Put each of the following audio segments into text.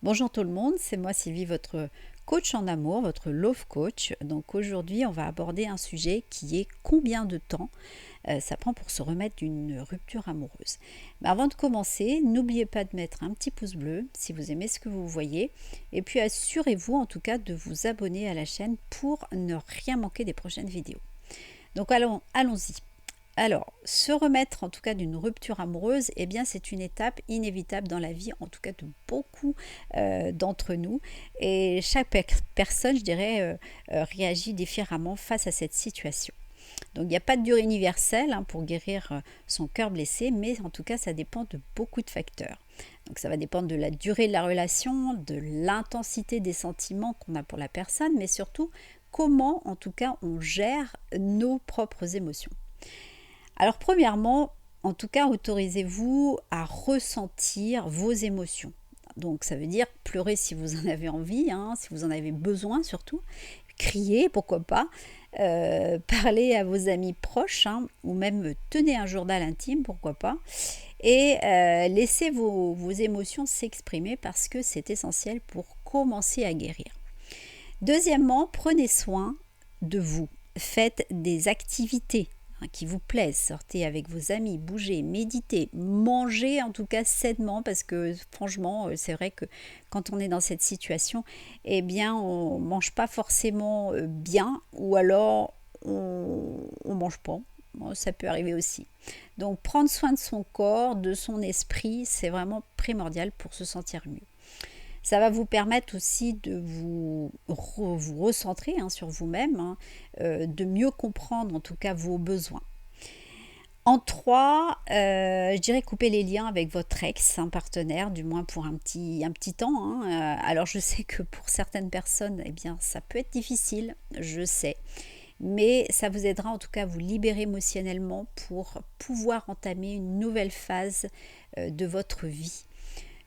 Bonjour tout le monde, c'est moi Sylvie, votre coach en amour, votre love coach. Donc aujourd'hui, on va aborder un sujet qui est combien de temps ça prend pour se remettre d'une rupture amoureuse. Mais avant de commencer, n'oubliez pas de mettre un petit pouce bleu si vous aimez ce que vous voyez. Et puis assurez-vous en tout cas de vous abonner à la chaîne pour ne rien manquer des prochaines vidéos. Donc allons-y. Alors, se remettre en tout cas d'une rupture amoureuse, eh bien c'est une étape inévitable dans la vie, en tout cas de beaucoup d'entre nous. Et chaque personne, je dirais, réagit différemment face à cette situation. Donc il n'y a pas de durée universelle pour guérir son cœur blessé, mais en tout cas ça dépend de beaucoup de facteurs. Donc ça va dépendre de la durée de la relation, de l'intensité des sentiments qu'on a pour la personne, mais surtout comment en tout cas on gère nos propres émotions. Alors premièrement, en tout cas, autorisez-vous à ressentir vos émotions. Donc ça veut dire pleurer si vous en avez envie, si vous en avez besoin surtout, crier, pourquoi pas, parler à vos amis proches, ou même tenez un journal intime, pourquoi pas, et laissez vos émotions s'exprimer parce que c'est essentiel pour commencer à guérir. Deuxièmement, prenez soin de vous. Faites des activités qui vous plaisent. Sortez avec vos amis, bougez, méditez, mangez en tout cas sainement parce que franchement, c'est vrai que quand on est dans cette situation, eh bien, on ne mange pas forcément bien ou alors on ne mange pas. Bon, ça peut arriver aussi. Donc, prendre soin de son corps, de son esprit, c'est vraiment primordial pour se sentir mieux. Ça va vous permettre aussi de vous recentrer sur vous-même, de mieux comprendre en tout cas vos besoins. En 3, je dirais couper les liens avec votre ex, un partenaire, du moins pour un petit temps. Alors je sais que pour certaines personnes, eh bien, ça peut être difficile, je sais. Mais ça vous aidera en tout cas à vous libérer émotionnellement pour pouvoir entamer une nouvelle phase de votre vie.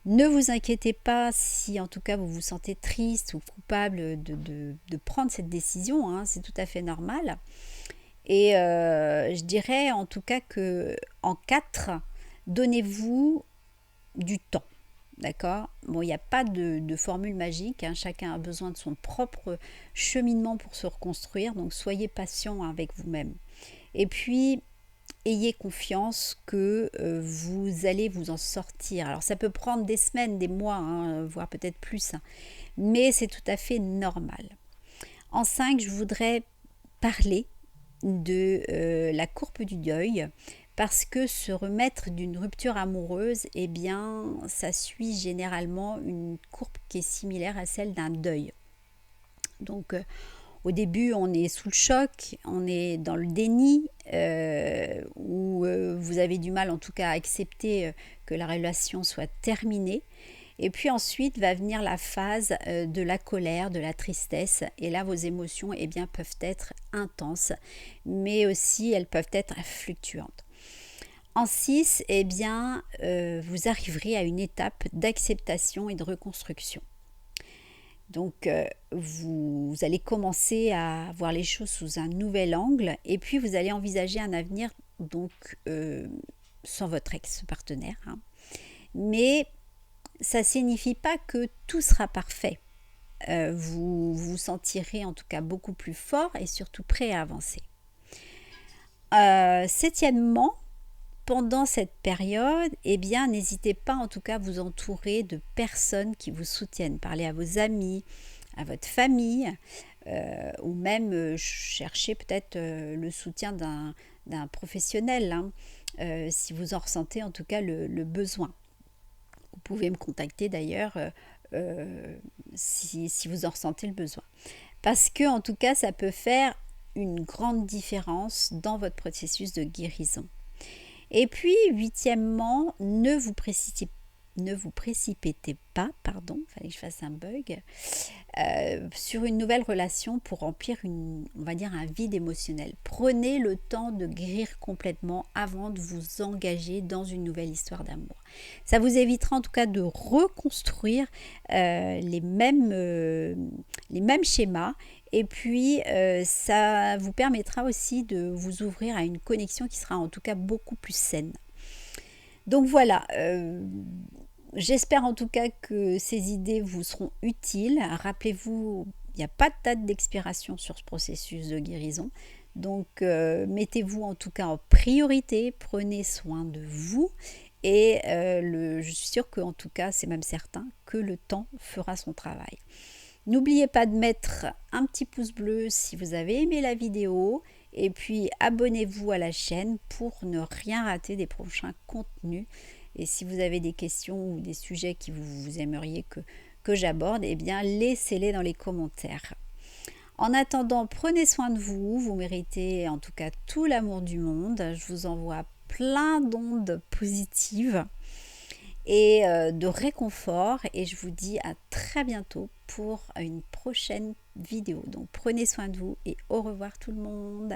Ne vous inquiétez pas si en tout cas vous vous sentez triste ou coupable de prendre cette décision, c'est tout à fait normal. Et je dirais en tout cas que en 4, donnez-vous du temps. D'accord. Bon, il n'y a pas de formule magique, chacun a besoin de son propre cheminement pour se reconstruire, donc soyez patient avec vous-même. Et puis, ayez confiance que vous allez vous en sortir. Alors ça peut prendre des semaines, des mois, voire peut-être plus, mais c'est tout à fait normal. En 5, je voudrais parler de la courbe du deuil parce que se remettre d'une rupture amoureuse, eh bien, ça suit généralement une courbe qui est similaire à celle d'un deuil. Donc, au début, on est sous le choc, on est dans le déni, où vous avez du mal en tout cas à accepter que la relation soit terminée. Et puis ensuite va venir la phase de la colère, de la tristesse. Et là, vos émotions peuvent être intenses, mais aussi elles peuvent être fluctuantes. En 6, vous arriverez à une étape d'acceptation et de reconstruction. Donc, vous allez commencer à voir les choses sous un nouvel angle et puis vous allez envisager un avenir donc sans votre ex-partenaire. Mais ça ne signifie pas que tout sera parfait. Vous vous sentirez en tout cas beaucoup plus fort et surtout prêt à avancer. Septièmement, pendant cette période, n'hésitez pas en tout cas à vous entourer de personnes qui vous soutiennent. Parlez à vos amis, à votre famille, ou même chercher peut-être le soutien d'un professionnel, si vous en ressentez en tout cas le besoin. Vous pouvez me contacter d'ailleurs si vous en ressentez le besoin. Parce que en tout cas, ça peut faire une grande différence dans votre processus de guérison. Et puis, huitièmement, ne vous précipitez pas, fallait que je fasse un bug, sur une nouvelle relation pour remplir un vide émotionnel. Prenez le temps de guérir complètement avant de vous engager dans une nouvelle histoire d'amour. Ça vous évitera en tout cas de reconstruire les mêmes schémas. Et puis, ça vous permettra aussi de vous ouvrir à une connexion qui sera en tout cas beaucoup plus saine. Donc voilà, J'espère en tout cas que ces idées vous seront utiles. Rappelez-vous, il n'y a pas de date d'expiration sur ce processus de guérison. Donc, mettez-vous en tout cas en priorité, prenez soin de vous et je suis sûre qu'en tout cas, c'est même certain que le temps fera son travail. N'oubliez pas de mettre un petit pouce bleu si vous avez aimé la vidéo et puis abonnez-vous à la chaîne pour ne rien rater des prochains contenus. Et si vous avez des questions ou des sujets que vous aimeriez que j'aborde, eh bien laissez-les dans les commentaires. En attendant, prenez soin de vous, vous méritez en tout cas tout l'amour du monde. Je vous envoie plein d'ondes positives et de réconfort et je vous dis à très bientôt pour une prochaine vidéo. Donc prenez soin de vous et au revoir tout le monde.